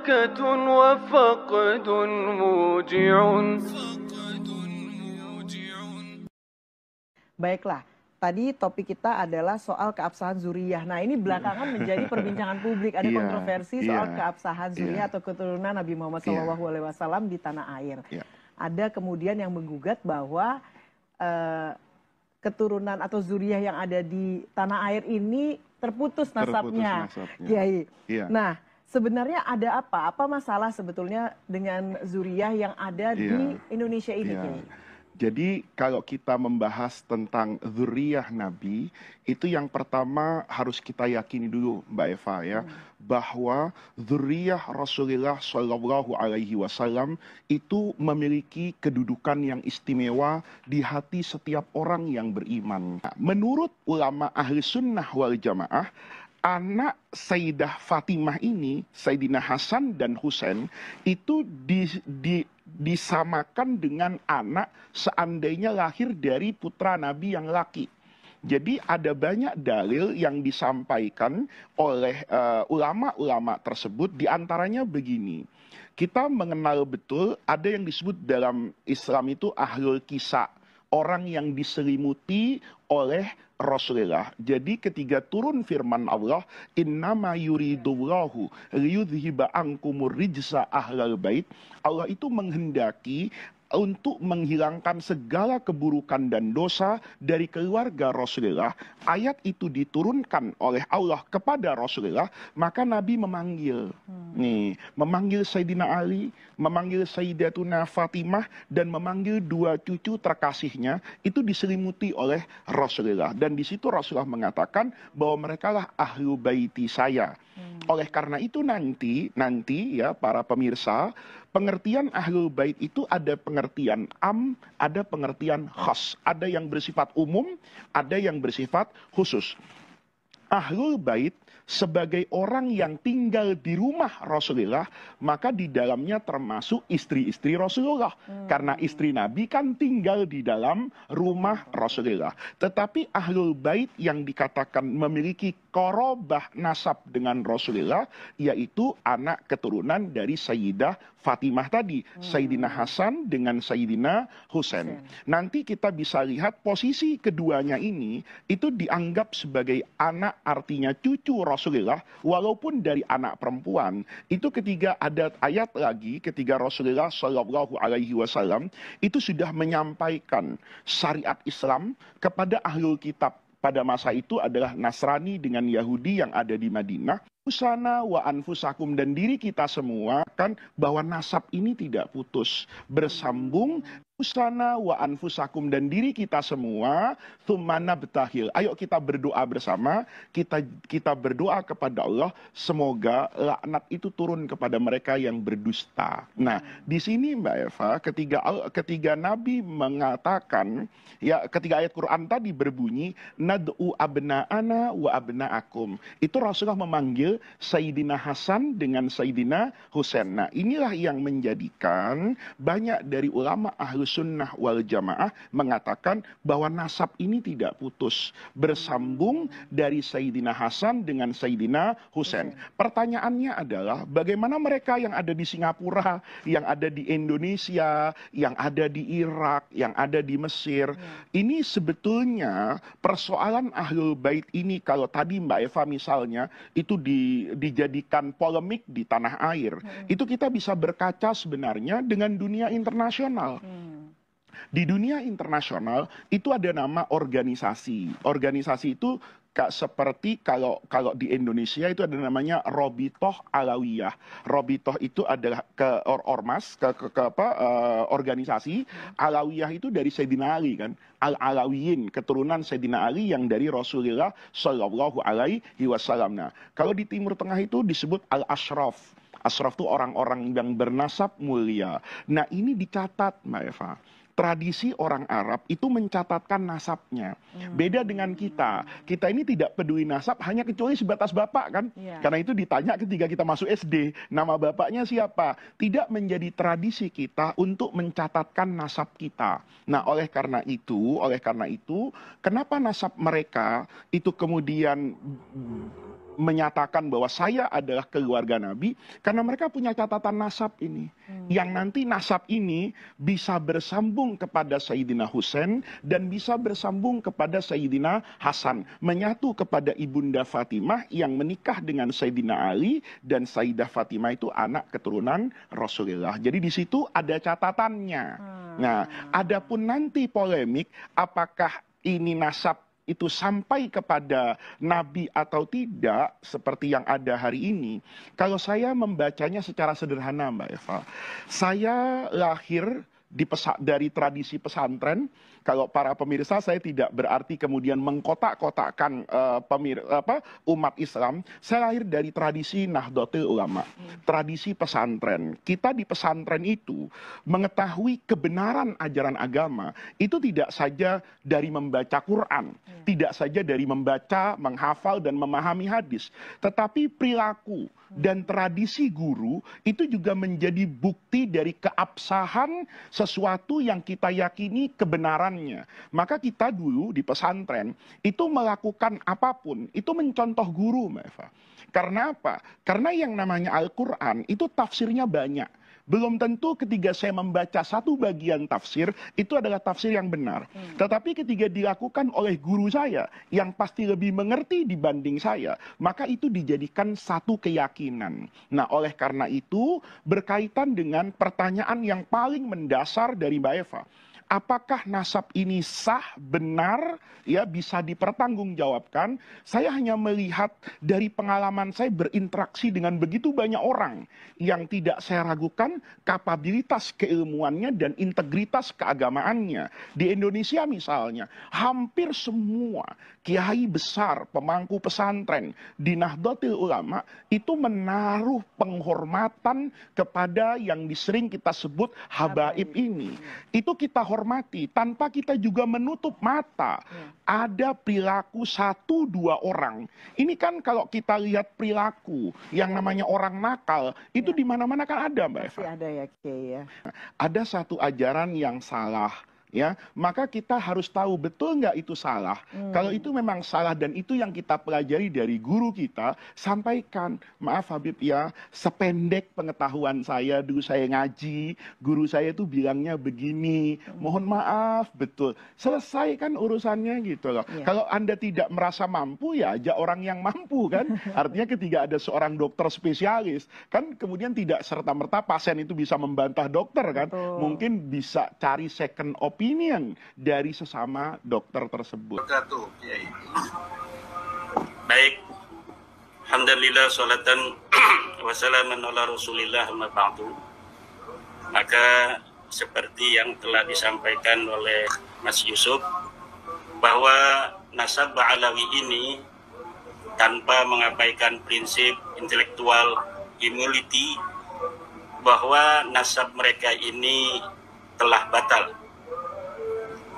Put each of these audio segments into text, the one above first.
بركة وفقد موجع. Baiklah, tadi topik kita adalah soal keabsahan zuriyah. Nah, ini belakangan menjadi perbincangan publik. Ada kontroversi soal keabsahan zuriyah atau keturunan Nabi Muhammad SAW di tanah air. Ada kemudian yang menggugat bahwa keturunan atau zuriyah yang ada di tanah air ini terputus nasabnya. Kiai. Nah, sebenarnya ada apa? Apa masalah sebetulnya dengan zuriyah yang ada di Indonesia ini, Kiai? Jadi kalau kita membahas tentang zuriyah Nabi, itu yang pertama harus kita yakini dulu Mbak Eva ya, bahwa zuriyah Rasulullah Shallallahu Alaihi Wasallam itu memiliki kedudukan yang istimewa di hati setiap orang yang beriman. Menurut ulama ahli sunnah wal jamaah, anak Sayyidah Fatimah ini, Sayyidina Hasan dan Husain, itu disamakan dengan anak seandainya lahir dari putra Nabi yang laki. Jadi ada banyak dalil yang disampaikan oleh ulama-ulama tersebut, diantaranya begini. Kita mengenal betul ada yang disebut dalam Islam itu ahlul kisah, orang yang diselimuti oleh Rasulullah. Jadi ketika turun firman Allah, innama yuridullahu liyudhiba ankumur rijsa ahlal bait, Allah itu menghendaki untuk menghilangkan segala keburukan dan dosa dari keluarga Rasulullah. Ayat itu diturunkan oleh Allah kepada Rasulullah, maka Nabi memanggil. Memanggil Sayyidina Ali, memanggil Sayyidatuna Fatimah, dan memanggil dua cucu terkasihnya, itu diselimuti oleh Rasulullah. Dan di situ Rasulullah mengatakan bahwa mereka lah ahlu baiti saya. Oleh karena itu nanti ya para pemirsa, pengertian ahlul bait itu ada pengertian am, ada pengertian khas. Ada yang bersifat umum, ada yang bersifat khusus. Ahlul bait sebagai orang yang tinggal di rumah Rasulullah, maka di dalamnya termasuk istri-istri Rasulullah. Karena istri Nabi kan tinggal di dalam rumah Rasulullah. Tetapi ahlul bait yang dikatakan memiliki qorobah nasab dengan Rasulullah, yaitu anak keturunan dari Sayyidah Fatimah tadi, Sayyidina Hasan dengan Sayyidina Husain. Nanti kita bisa lihat posisi keduanya ini itu dianggap sebagai anak, artinya cucu Rasulullah, walaupun dari anak perempuan. Itu ketika ada ayat lagi, ketika Rasulullah Shallallahu Alaihi Wasallam itu sudah menyampaikan syariat Islam kepada ahlul kitab. Pada masa itu adalah Nasrani dengan Yahudi yang ada di Madinah. Usana wa anfusakum, dan diri kita semua kan bahwa nasab ini tidak putus, bersambung. Usana wa anfusakum, dan diri kita semua. Tsumana betahil, ayo kita berdoa bersama, kita berdoa kepada Allah semoga laknat itu turun kepada mereka yang berdusta. Nah di sini Mbak Eva, ketika Nabi mengatakan ya, ketika ayat Quran tadi berbunyi nad'u abna'ana wa abna'akum, itu Rasulullah memanggil Sayyidina Hasan dengan Sayyidina Husain. Nah inilah yang menjadikan banyak dari ulama ahlu sunnah wal jamaah mengatakan bahwa nasab ini tidak putus, bersambung dari Sayyidina Hasan dengan Sayyidina Husain. Pertanyaannya adalah bagaimana mereka yang ada di Singapura, yang ada di Indonesia, yang ada di Irak, yang ada di Mesir. Ini sebetulnya persoalan ahlul bait ini, kalau tadi Mbak Eva misalnya itu dijadikan polemik di tanah air, itu kita bisa berkaca sebenarnya dengan dunia internasional. Di dunia internasional itu ada nama organisasi. Organisasi itu seperti kalau di Indonesia itu ada namanya Robitoh Alawiyah. Robitoh itu adalah ormas, organisasi. Alawiyah itu dari Sayyidina Ali kan. Al-Alawiyin, keturunan Sayyidina Ali yang dari Rasulullah Shallallahu Alaihi Wasallam. Nah, kalau di Timur Tengah itu disebut Al-Ashraf. Ashraf itu orang-orang yang bernasab mulia. Nah ini dicatat Mbak Eva. Tradisi orang Arab itu mencatatkan nasabnya. Beda dengan kita. Kita ini tidak peduli nasab hanya kecuali sebatas bapak kan. Karena itu ditanya ketika kita masuk SD, nama bapaknya siapa? Tidak menjadi tradisi kita untuk mencatatkan nasab kita. Nah, oleh karena itu, kenapa nasab mereka itu kemudian menyatakan bahwa saya adalah keluarga Nabi karena mereka punya catatan nasab ini. Yang nanti nasab ini bisa bersambung kepada Sayyidina Husain dan bisa bersambung kepada Sayyidina Hasan, menyatu kepada Ibunda Fatimah yang menikah dengan Sayyidina Ali, dan Sayyidah Fatimah itu anak keturunan Rasulullah. Jadi di situ ada catatannya. Nah, adapun nanti polemik apakah ini nasab itu sampai kepada Nabi atau tidak, seperti yang ada hari ini. Kalau saya membacanya secara sederhana, Mbak Eva, saya lahir dari tradisi pesantren. Kalau para pemirsa, saya tidak berarti kemudian mengkotak-kotakkan umat Islam. Saya lahir dari tradisi Nahdlatul Ulama, tradisi pesantren. Kita di pesantren itu mengetahui kebenaran ajaran agama itu tidak saja dari membaca Quran, tidak saja dari membaca, menghafal dan memahami hadis, tetapi perilaku dan tradisi guru itu juga menjadi bukti dari keabsahan sesuatu yang kita yakini kebenarannya. Maka kita dulu di pesantren itu melakukan apapun itu mencontoh guru, Mbak Eva. Karena apa? Karena yang namanya Al-Quran itu tafsirnya banyak. Belum tentu ketika saya membaca satu bagian tafsir itu adalah tafsir yang benar. Tetapi ketika dilakukan oleh guru saya yang pasti lebih mengerti dibanding saya, maka itu dijadikan satu keyakinan. Nah, oleh karena itu berkaitan dengan pertanyaan yang paling mendasar dari Mbak Eva. Apakah nasab ini sah, benar, ya bisa dipertanggungjawabkan? Saya hanya melihat dari pengalaman saya berinteraksi dengan begitu banyak orang yang tidak saya ragukan kapabilitas keilmuannya dan integritas keagamaannya. Di Indonesia misalnya, hampir semua kiai besar, pemangku pesantren di Nahdlatul Ulama itu menaruh penghormatan kepada yang sering kita sebut habaib ini. Itu kita hormati tanpa kita juga menutup mata. Ada perilaku 1-2 orang. Ini kan kalau kita lihat perilaku yang namanya orang nakal itu di mana-mana kan ada, Mbak Eva. Masih ada ya, Kiai ya. Ada satu ajaran yang salah, ya, maka kita harus tahu betul nggak itu salah. Kalau itu memang salah dan itu yang kita pelajari dari guru kita, sampaikan. Maaf Habib ya, sependek pengetahuan saya dulu saya ngaji, guru saya itu bilangnya begini. Mohon maaf, betul. Selesaikan urusannya gitu loh. Ya. Kalau Anda tidak merasa mampu ya ajak orang yang mampu kan. Artinya ketika ada seorang dokter spesialis, kan kemudian tidak serta-merta pasien itu bisa membantah dokter kan. Betul. Mungkin bisa cari second opinion dari sesama dokter tersebut. Baik, alhamdulillah salatan wassalamun ala rasulillah amma ba'du. Maka seperti yang telah disampaikan oleh Mas Yusuf, bahwa nasab Ba'alawi ini tanpa mengabaikan prinsip intelektual humility, bahwa nasab mereka ini telah batal.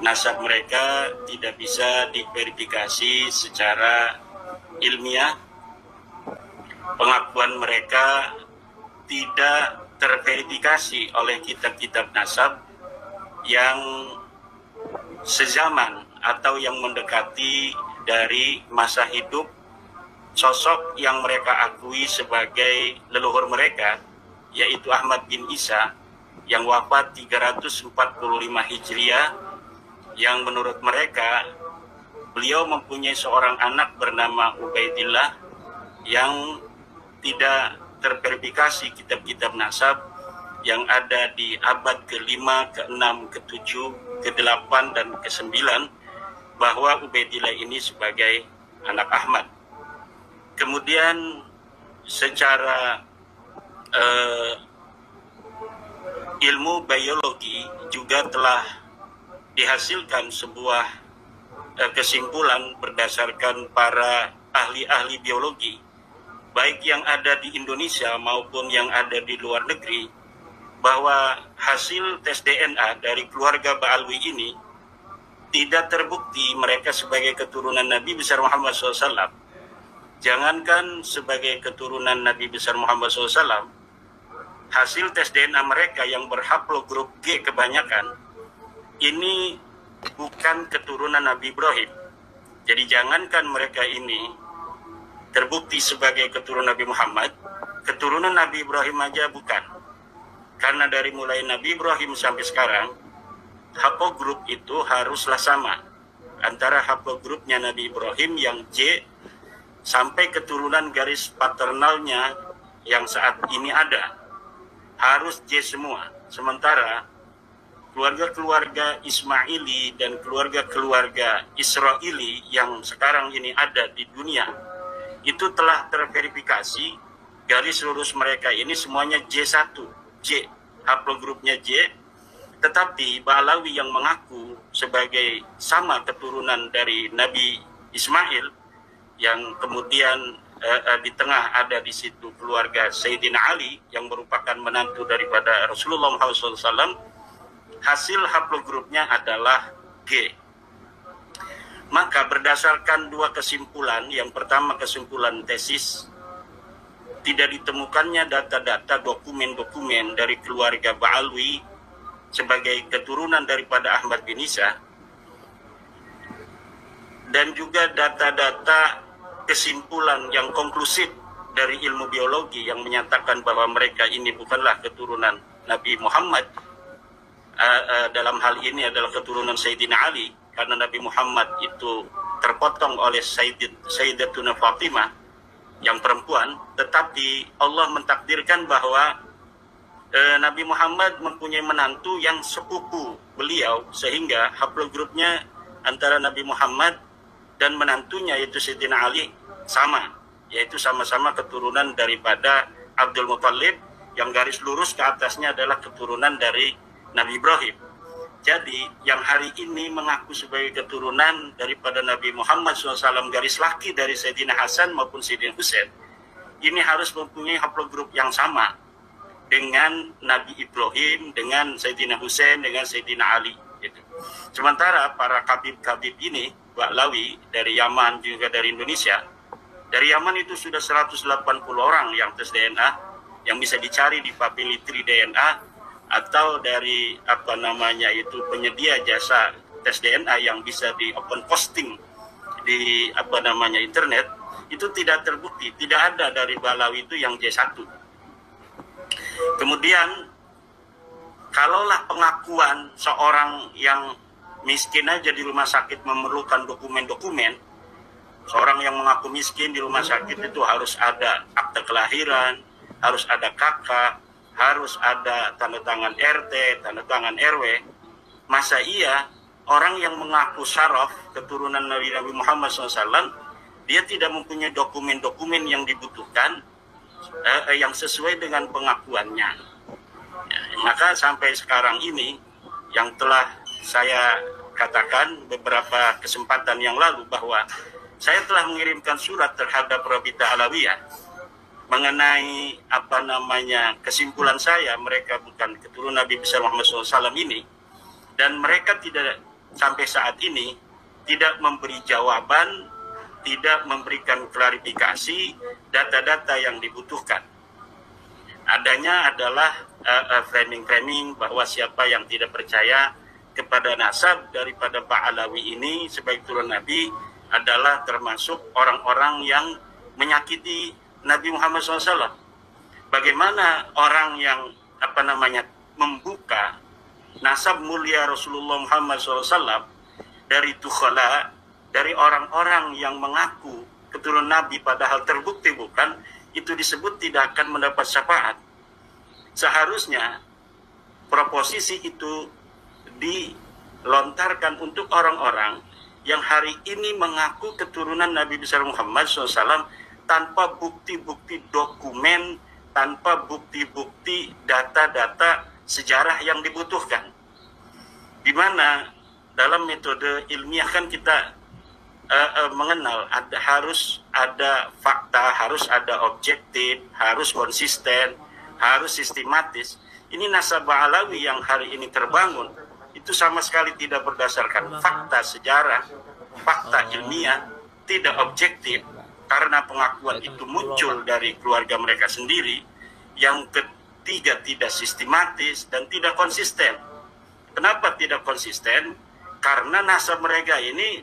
Nasab mereka tidak bisa diverifikasi secara ilmiah. Pengakuan mereka tidak terverifikasi oleh kitab-kitab nasab yang sezaman atau yang mendekati dari masa hidup sosok yang mereka akui sebagai leluhur mereka, yaitu Ahmad bin Isa yang wafat 345 Hijriah, yang menurut mereka beliau mempunyai seorang anak bernama Ubaidillah yang tidak terverifikasi kitab-kitab nasab yang ada di abad ke-5, ke-6, ke-7, ke-8, dan ke-9, bahwa Ubaidillah ini sebagai anak Ahmad. Kemudian secara ilmu biologi juga telah dihasilkan sebuah kesimpulan berdasarkan para ahli-ahli biologi, baik yang ada di Indonesia maupun yang ada di luar negeri, bahwa hasil tes DNA dari keluarga Ba'alwi ini tidak terbukti mereka sebagai keturunan Nabi besar Muhammad SAW. Jangankan sebagai keturunan Nabi besar Muhammad SAW, hasil tes DNA mereka yang berhaplogrup G kebanyakan, ini bukan keturunan Nabi Ibrahim. Jadi jangankan mereka ini terbukti sebagai keturunan Nabi Muhammad, keturunan Nabi Ibrahim aja bukan. Karena dari mulai Nabi Ibrahim sampai sekarang, haplogrup itu haruslah sama antara haplogrupnya Nabi Ibrahim yang J sampai keturunan garis paternalnya yang saat ini ada. Harus J semua. Sementara keluarga-keluarga Ismaili dan keluarga-keluarga Israeli yang sekarang ini ada di dunia, itu telah terverifikasi garis lurus mereka ini semuanya J1, J, haplogrupnya J, tetapi Ba'alawi yang mengaku sebagai sama keturunan dari Nabi Ismail, yang kemudian di tengah ada di situ keluarga Sayyidina Ali yang merupakan menantu daripada Rasulullah SAW, hasil haplogrupnya adalah G. Maka berdasarkan dua kesimpulan, yang pertama kesimpulan tesis, tidak ditemukannya data-data dokumen-dokumen dari keluarga Ba'alwi sebagai keturunan daripada Ahmad bin Isa, dan juga data-data kesimpulan yang konklusif dari ilmu biologi yang menyatakan bahwa mereka ini bukanlah keturunan Nabi Muhammad. Dalam hal ini adalah keturunan Sayyidina Ali, karena Nabi Muhammad itu terpotong oleh Sayyidatuna Fatimah yang perempuan, tetapi Allah mentakdirkan bahwa Nabi Muhammad mempunyai menantu yang sepupu beliau, sehingga haplogrupnya antara Nabi Muhammad dan menantunya yaitu Sayyidina Ali sama, yaitu sama-sama keturunan daripada Abdul Muthalib, yang garis lurus ke atasnya adalah keturunan dari Nabi Ibrahim. Jadi yang hari ini mengaku sebagai keturunan daripada Nabi Muhammad SAW garis laki dari Sayyidina Hasan maupun Sayyidina Husain, ini harus mempunyai haplogrup yang sama dengan Nabi Ibrahim, dengan Sayyidina Husain, dengan Sayyidina Ali gitu. Sementara para kabib-kabib ini Ba'alawi dari Yaman juga dari Indonesia, dari Yaman itu sudah 180 orang yang tes DNA, yang bisa dicari di Papilitri DNA, atau dari penyedia jasa tes DNA yang bisa di open posting di internet, itu tidak terbukti, tidak ada dari Ba'alawi itu yang J1. Kemudian kalaulah pengakuan seorang yang miskin aja di rumah sakit memerlukan dokumen-dokumen, seorang yang mengaku miskin di rumah sakit itu harus ada akte kelahiran, harus ada kakak, harus ada tanda tangan RT, tanda tangan RW. Masa iya orang yang mengaku syaraf keturunan Nabi Muhammad SAW, dia tidak mempunyai dokumen-dokumen yang dibutuhkan yang sesuai dengan pengakuannya. Ya, maka sampai sekarang ini yang telah saya katakan beberapa kesempatan yang lalu bahwa saya telah mengirimkan surat terhadap Rabita Alawiyah mengenai kesimpulan saya mereka bukan keturunan Nabi besar Muhammad SAW ini, dan mereka tidak sampai saat ini tidak memberi jawaban, tidak memberikan klarifikasi data-data yang dibutuhkan. Adanya adalah framing-framing bahwa siapa yang tidak percaya kepada nasab daripada Ba'alawi ini sebagai keturunan Nabi adalah termasuk orang-orang yang menyakiti Nabi Muhammad SAW. Bagaimana orang yang membuka nasab mulia Rasulullah Muhammad SAW dari tukhala, dari orang-orang yang mengaku keturunan Nabi padahal terbukti bukan, itu disebut tidak akan mendapat syafaat. Seharusnya proposisi itu dilontarkan untuk orang-orang yang hari ini mengaku keturunan Nabi besar Muhammad SAW tanpa bukti-bukti dokumen, tanpa bukti-bukti data-data sejarah yang dibutuhkan. Di mana dalam metode ilmiah kan kita mengenal harus ada fakta, harus ada objektif, harus konsisten, harus sistematis. Ini nasab Ba'alawi yang hari ini terbangun itu sama sekali tidak berdasarkan fakta sejarah, fakta ilmiah, tidak objektif, karena pengakuan itu muncul dari keluarga mereka sendiri. Yang ketiga, tidak sistematis dan tidak konsisten. Kenapa tidak konsisten? Karena nasab mereka ini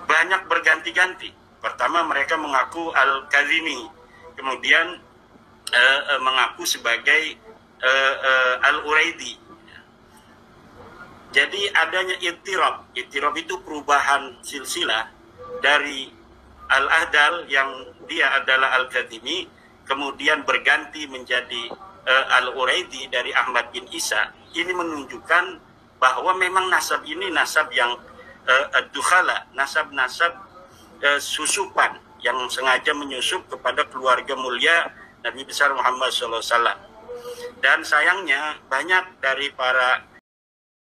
banyak berganti-ganti. Pertama mereka mengaku Al-Kazimi, kemudian mengaku sebagai Al-Uraidi. Jadi adanya ittirab itu perubahan silsilah dari Al-Ahdal yang dia adalah Al-Kazimi, kemudian berganti menjadi Al-Uraidi dari Ahmad bin Isa. Ini menunjukkan bahwa memang nasab ini nasab yang ad-dukhala, nasab-nasab susupan yang sengaja menyusup kepada keluarga mulia Nabi besar Muhammad SAW. Dan sayangnya banyak dari para